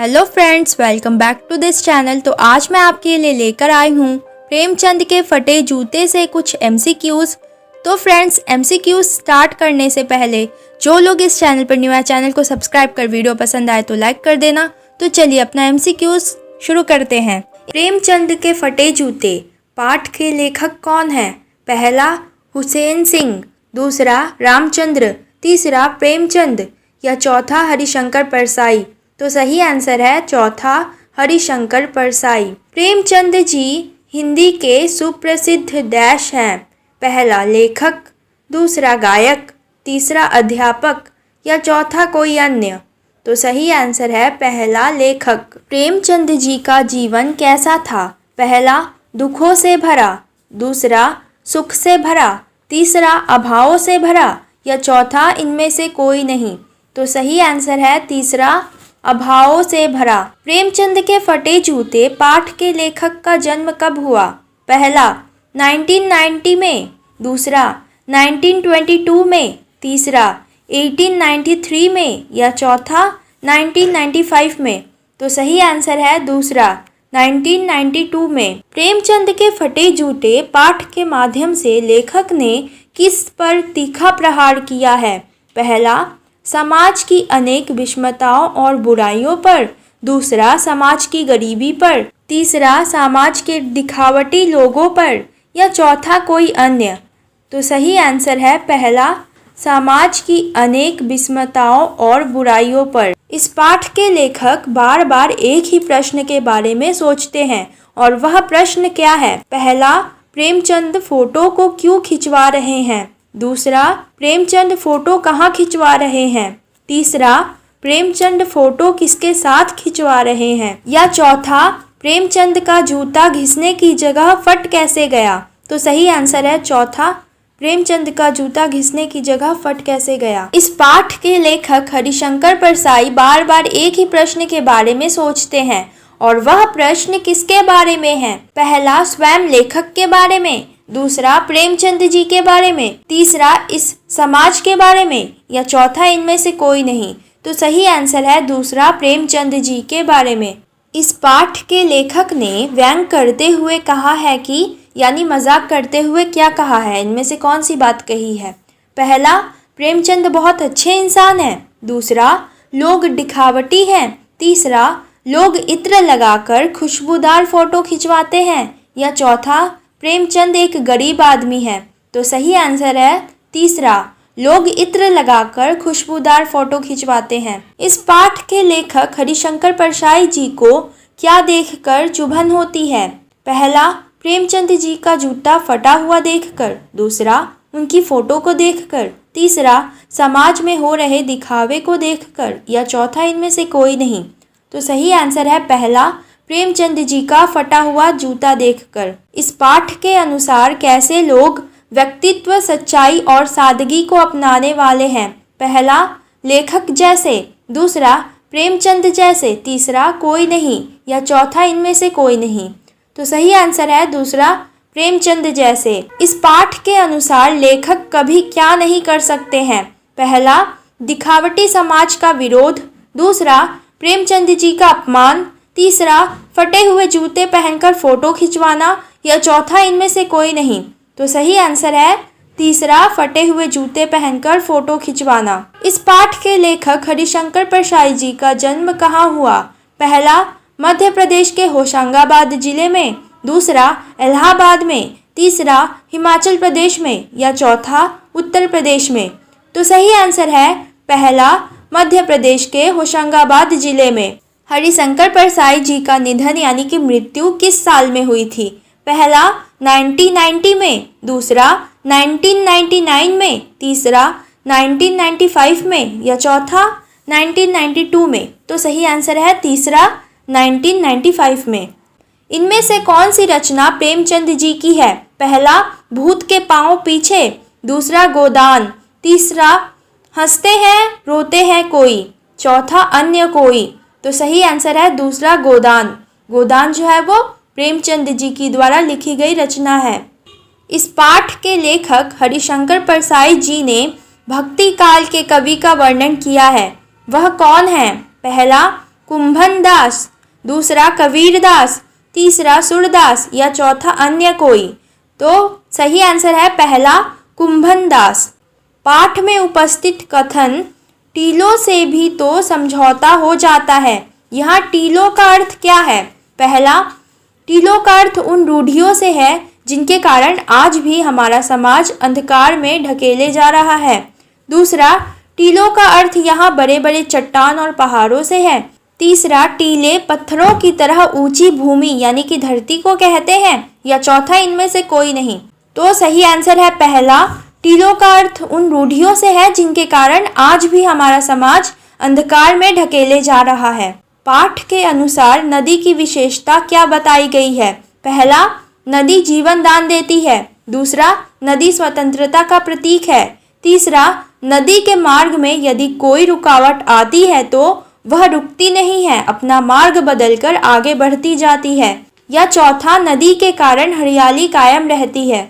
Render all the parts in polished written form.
Hello friends, welcome back to this channel. तो आज मैं आपके लिए लेकर आई हूँ प्रेमचंद के फटे जूते से कुछ एमसीक्यूज़। तो फ्रेंड्स, एमसीक्यूज़ स्टार्ट करने से पहले जो लोग इस चैनल पर न्यू है, चैनल को सब्सक्राइब कर वीडियो पसंद आए तो लाइक कर देना। तो चलिए अपना एमसीक्यूज़ शुरू करते हैं। प्रेमचंद के फटे जूते पाठ के लेखक कौन हैं? पहला हुसैन सिंह, दूसरा रामचंद्र, तीसरा प्रेमचंद या चौथा हरिशंकर परसाई। तो सही आंसर है चौथा हरिशंकर परसाई। प्रेमचंद जी हिंदी के सुप्रसिद्ध डैश हैं। पहला लेखक, दूसरा गायक, तीसरा अध्यापक या चौथा कोई अन्य। तो सही आंसर है पहला लेखक। प्रेमचंद जी का जीवन कैसा था? पहला दुखों से भरा, दूसरा सुख से भरा, तीसरा अभावों से भरा या चौथा इनमें से कोई नहीं। तो सही आंसर है तीसरा अभावों से भरा। प्रेमचंद के फटे जूते पाठ के लेखक का जन्म कब हुआ? पहला 1990 में, दूसरा 1922 में, तीसरा 1893 में या चौथा 1995 में। तो सही आंसर है दूसरा 1992 में। प्रेमचंद के फटे जूते पाठ के माध्यम से लेखक ने किस पर तीखा प्रहार किया है? पहला समाज की अनेक विषमताओं और बुराइयों पर, दूसरा समाज की गरीबी पर, तीसरा समाज के दिखावटी लोगों पर या चौथा कोई अन्य। तो सही आंसर है पहला समाज की अनेक विषमताओं और बुराइयों पर। इस पाठ के लेखक बार बार एक ही प्रश्न के बारे में सोचते हैं और वह प्रश्न क्या है? पहला, प्रेमचंद फोटो को क्यों खिंचवा रहे हैं? दूसरा, प्रेमचंद फोटो कहाँ खिंचवा रहे हैं? तीसरा, प्रेमचंद फोटो किसके साथ खिंचवा रहे हैं? या चौथा, प्रेमचंद का जूता घिसने की जगह फट कैसे गया? तो सही आंसर है चौथा, प्रेमचंद का जूता घिसने की जगह फट कैसे गया। इस पाठ के लेखक हरिशंकर परसाई बार बार एक ही प्रश्न के बारे में सोचते हैं और वह प्रश्न किसके बारे में है? पहला स्वयं लेखक के बारे में, दूसरा प्रेमचंद जी के बारे में, तीसरा इस समाज के बारे में या चौथा इनमें से कोई नहीं। तो सही आंसर है दूसरा प्रेमचंद जी के बारे में। इस पाठ के लेखक ने व्यंग करते हुए कहा है कि, यानी मजाक करते हुए क्या कहा है? इनमें से कौन सी बात कही है? पहला, प्रेमचंद बहुत अच्छे इंसान हैं, दूसरा लोग दिखावटी हैं, तीसरा लोग इत्र लगाकर खुशबूदार फोटो खिंचवाते हैं या चौथा प्रेमचंद एक गरीब आदमी है। तो सही आंसर है तीसरा, लोग इत्र लगाकर खुशबूदार फोटो खिंचवाते हैं। इस पाठ के लेखक हरिशंकर परसाई जी को क्या देखकर चुभन होती है? पहला, प्रेमचंद जी का जूता फटा हुआ देखकर, दूसरा उनकी फोटो को देखकर, तीसरा समाज में हो रहे दिखावे को देखकर या चौथा इनमें से कोई नहीं। तो सही आंसर है पहला, प्रेमचंद जी का फटा हुआ जूता देखकर। इस पाठ के अनुसार कैसे लोग व्यक्तित्व, सच्चाई और सादगी को अपनाने वाले हैं? पहला, लेखक जैसे, दूसरा प्रेमचंद जैसे, तीसरा कोई नहीं या चौथा इनमें से कोई नहीं। तो सही आंसर है दूसरा प्रेमचंद जैसे। इस पाठ के अनुसार लेखक कभी क्या नहीं कर सकते हैं? पहला, दिखावटी समाज का विरोध, दूसरा प्रेमचंद जी का अपमान, तीसरा फटे हुए जूते पहनकर फोटो खिंचवाना या चौथा इनमें से कोई नहीं। तो सही आंसर है तीसरा, फटे हुए जूते पहनकर फोटो खिंचवाना। इस पाठ के लेखक हरिशंकर परसाई जी का जन्म कहाँ हुआ? पहला, मध्य प्रदेश के होशंगाबाद जिले में, दूसरा इलाहाबाद में, तीसरा हिमाचल प्रदेश में या चौथा उत्तर प्रदेश में। तो सही आंसर है पहला, मध्य प्रदेश के होशंगाबाद जिले में। हरिशंकर परसाई जी का निधन यानी कि मृत्यु किस साल में हुई थी? पहला 1990 में, दूसरा 1999 में, तीसरा 1995 में या चौथा 1992 में। तो सही आंसर है तीसरा 1995 में। इनमें से कौन सी रचना प्रेमचंद जी की है? पहला, भूत के पांव पीछे, दूसरा गोदान, तीसरा हंसते हैं रोते हैं कोई, चौथा अन्य कोई। तो सही आंसर है दूसरा गोदान। गोदान जो है वो प्रेमचंद जी की द्वारा लिखी गई रचना है। इस पाठ के लेखक हरिशंकर परसाई जी ने भक्ति काल के कवि का वर्णन किया है, वह कौन है? पहला कुंभन दास, दूसरा कबीर दास, तीसरा सूरदास या चौथा अन्य कोई। तो सही आंसर है पहला कुंभन दास। पाठ में उपस्थित कथन टीलों से भी तो समझौता हो जाता है, यहाँ टीलों का अर्थ क्या है? पहला, टीलों का अर्थ उन रूढ़ियों से है जिनके कारण आज भी हमारा समाज अंधकार में ढकेले जा रहा है। दूसरा, टीलों का अर्थ यहाँ बड़े बड़े चट्टान और पहाड़ों से है। तीसरा, टीले पत्थरों की तरह ऊंची भूमि यानी कि धरती को कहते हैं, या चौथा इनमें से कोई नहीं। तो सही आंसर है पहला, टीलों का अर्थ उन रूढ़ियों से है जिनके कारण आज भी हमारा समाज अंधकार में ढकेले जा रहा है। पाठ के अनुसार नदी की विशेषता क्या बताई गई है? पहला, नदी जीवन दान देती है। दूसरा, नदी स्वतंत्रता का प्रतीक है। तीसरा, नदी के मार्ग में यदि कोई रुकावट आती है तो वह रुकती नहीं है, अपना मार्ग बदलकर आगे बढ़ती जाती है। या चौथा, नदी के कारण हरियाली कायम रहती है।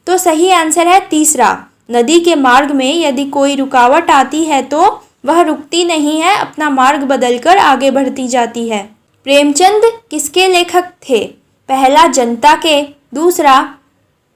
तो सही आंसर है तीसरा, नदी के मार्ग में यदि कोई रुकावट आती है तो वह रुकती नहीं है, अपना मार्ग बदलकर आगे बढ़ती जाती है। प्रेमचंद किसके लेखक थे? पहला, जनता के, दूसरा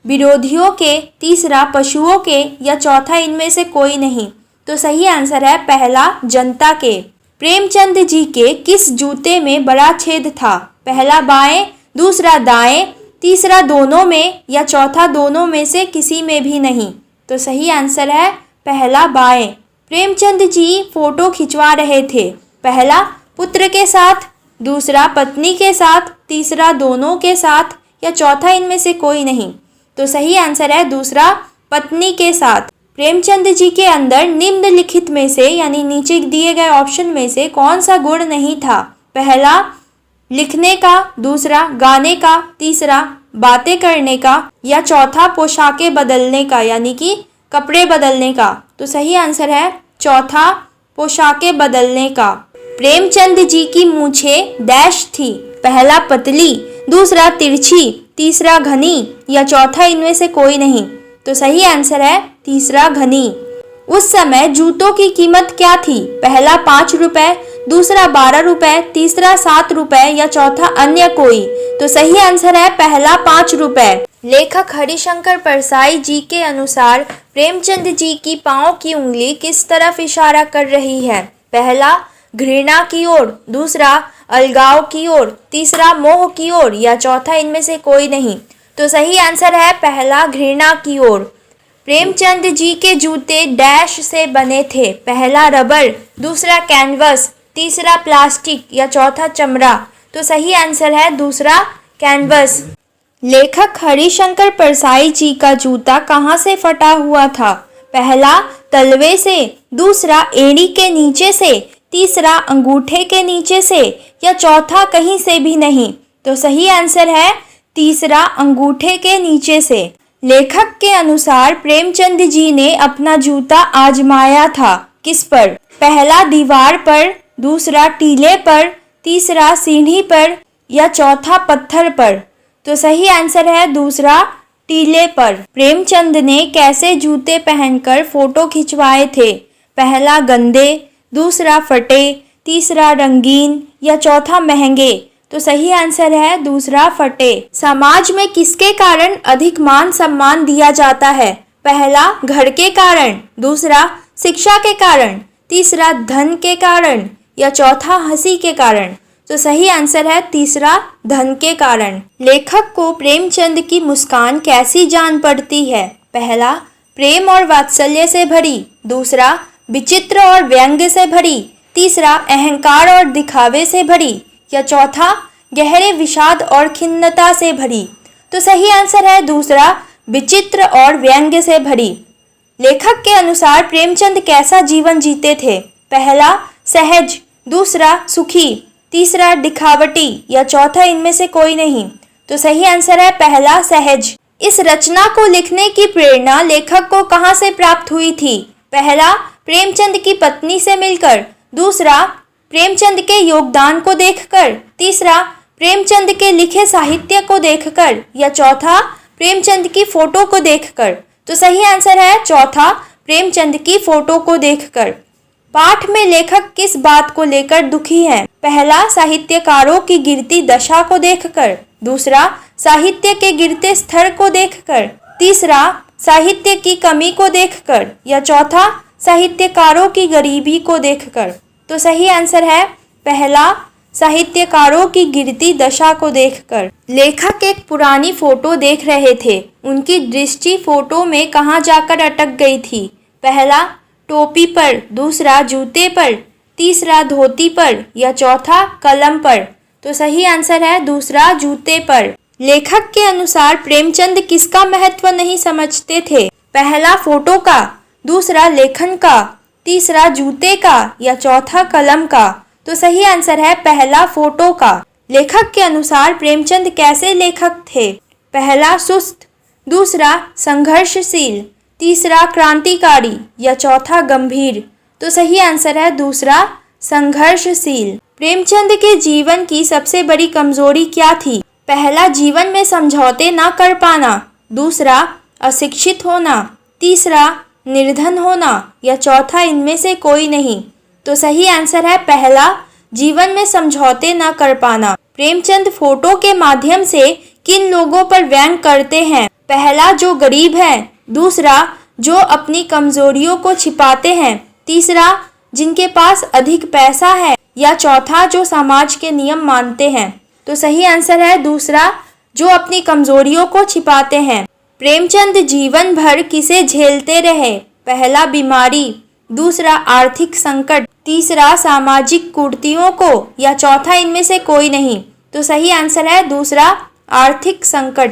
विरोधियों के, तीसरा पशुओं के या चौथा इनमें से कोई नहीं। तो सही आंसर है पहला, जनता के। प्रेमचंद जी के किस जूते में बड़ा छेद था? पहला बाएं, दूसरा दाएं, तीसरा दोनों में या चौथा दोनों में से किसी में भी नहीं। तो सही आंसर है पहला बाएं। प्रेमचंद जी फोटो खिंचवा रहे थे। पहला पुत्र के साथ, दूसरा पत्नी के साथ, तीसरा दोनों के साथ या चौथा इनमें से कोई नहीं। तो सही आंसर है दूसरा, पत्नी के साथ। प्रेमचंद जी के अंदर निम्नलिखित में से यानी नीचे दिए गए ऑप्शन में से कौन सा गुण नहीं था? पहला लिखने का, दूसरा गाने का, तीसरा बातें करने का या चौथा पोशाकें बदलने का यानी कि कपड़े बदलने का। तो सही आंसर है चौथा, पोशाकें बदलने का। प्रेमचंद जी की मूछें डैश थी। पहला पतली, दूसरा तिरछी, तीसरा घनी या चौथा इनमें से कोई नहीं। तो सही आंसर है तीसरा, घनी। उस समय जूतों की कीमत क्या थी? पहला 5 रुपए, दूसरा 12 रुपए, तीसरा 7 रुपए या चौथा अन्य कोई। तो सही आंसर है पहला, 5 रुपए। लेखक हरिशंकर परसाई जी के अनुसार प्रेमचंद जी की पांव की उंगली किस तरफ इशारा कर रही है? पहला घृणा की ओर, दूसरा अलगाव की ओर, तीसरा मोह की ओर या चौथा इनमें से कोई नहीं। तो सही आंसर है पहला, घृणा की ओर। प्रेमचंद जी के जूते डैश से बने थे। पहला रबर, दूसरा कैनवस, तीसरा प्लास्टिक या चौथा चमड़ा। तो सही आंसर है दूसरा, कैनवस। लेखक हरिशंकर परसाई जी का जूता कहाँ से फटा हुआ था? पहला तलवे से, दूसरा एड़ी के नीचे से, तीसरा अंगूठे के नीचे से या चौथा कहीं से भी नहीं। तो सही आंसर है तीसरा, अंगूठे के नीचे से। लेखक के अनुसार प्रेमचंद जी ने अपना जूता आजमाया था किस पर? पहला दीवार पर, दूसरा टीले पर, तीसरा सीढ़ी पर या चौथा पत्थर पर। तो सही आंसर है दूसरा, टीले पर। प्रेमचंद ने कैसे जूते पहनकर फोटो खिंचवाए थे? पहला गंदे, दूसरा फटे, तीसरा रंगीन या चौथा महंगे। तो सही आंसर है दूसरा, फटे। समाज में किसके कारण अधिक मान सम्मान दिया जाता है? पहला घर के कारण, दूसरा शिक्षा के कारण, तीसरा धन के कारण या चौथा हंसी के कारण। तो सही आंसर है तीसरा, धन के कारण। लेखक को प्रेमचंद की मुस्कान कैसी जान पड़ती है? पहला प्रेम और वात्सल्य से भरी, दूसरा विचित्र और व्यंग्य से भरी, तीसरा अहंकार और दिखावे से भरी या चौथा गहरे विषाद और खिन्नता से भरी। तो सही आंसर है दूसरा, विचित्र और व्यंग्य से भरी। लेखक के अनुसार प्रेमचंद कैसा जीवन जीते थे? पहला सहज, दूसरा सुखी, तीसरा दिखावटी या चौथा इनमें से कोई नहीं। तो सही आंसर है पहला, सहज। इस रचना को लिखने की प्रेरणा लेखक को कहाँ से प्राप्त हुई थी? पहला प्रेमचंद की पत्नी से मिलकर, दूसरा प्रेमचंद के योगदान को देखकर, तीसरा प्रेमचंद के लिखे साहित्य को देखकर या चौथा प्रेमचंद की फोटो को देखकर। तो सही आंसर है चौथा, प्रेमचंद की फोटो को देखकर। पाठ में लेखक किस बात को लेकर दुखी हैं? पहला, साहित्यकारों की गिरती दशा को देखकर। दूसरा, साहित्य के गिरते स्तर को देखकर। तीसरा, साहित्य की कमी को देखकर। या चौथा, साहित्यकारों की गरीबी को देखकर। तो सही आंसर है पहला, साहित्यकारों की गिरती दशा को देखकर। लेखक एक पुरानी फोटो देख रहे थे। उनकी दृष्टि फोटो में कहाँ जाकर अटक गई थी? पहला, टोपी पर। दूसरा, जूते पर। तीसरा, धोती पर। या चौथा, कलम पर। तो सही आंसर है दूसरा, जूते पर। लेखक के अनुसार प्रेमचंद किसका महत्व नहीं समझते थे? पहला, फोटो का। दूसरा, लेखन का। तीसरा, जूते का। या चौथा, कलम का। तो सही आंसर है पहला, फोटो का। लेखक के अनुसार प्रेमचंद कैसे लेखक थे? पहला, सुस्त। दूसरा, संघर्षशील। तीसरा, क्रांतिकारी। या चौथा, गंभीर। तो सही आंसर है दूसरा, संघर्षशील। प्रेमचंद के जीवन की सबसे बड़ी कमजोरी क्या थी? पहला, जीवन में समझौते ना कर पाना। दूसरा, अशिक्षित होना। तीसरा, निर्धन होना। या चौथा, इनमें से कोई नहीं। तो सही आंसर है पहला, जीवन में समझौते न कर पाना। प्रेमचंद फोटो के माध्यम से किन लोगों पर व्यंग करते हैं? पहला, जो गरीब है। दूसरा, जो अपनी कमजोरियों को छिपाते हैं। तीसरा, जिनके पास अधिक पैसा है। या चौथा, जो समाज के नियम मानते हैं। तो सही आंसर है दूसरा, जो अपनी कमजोरियों को छिपाते हैं। प्रेमचंद जीवन भर किसे झेलते रहे? पहला, बीमारी। दूसरा, आर्थिक संकट। तीसरा, सामाजिक कुरीतियों को। या चौथा, इनमें से कोई नहीं। तो सही आंसर है दूसरा, आर्थिक संकट।